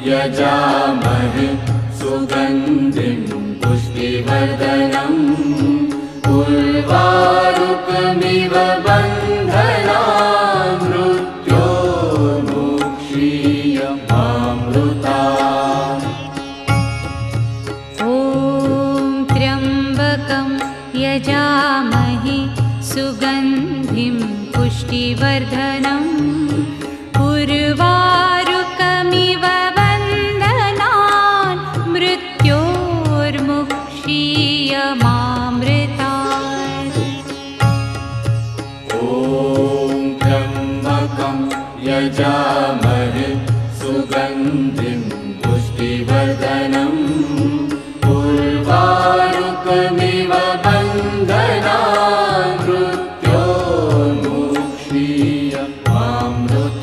यजामहे सुगन्धिं पुष्टिवर्धनम् उर्वारुकमिव बन्धनान् मृत्योर्मुक्षीयमामृतात्। ॐ त्र्यम्बकं यजामहे सुगन्धिं पुष्टिवर्धनम् उर्वारुकमिव बन्धनान् मृत्योर्मुक्षीयमामृतात्। ॐ त्र्यम्बकं यजामहे सुगन्धिं पुष्टिवर्धनम्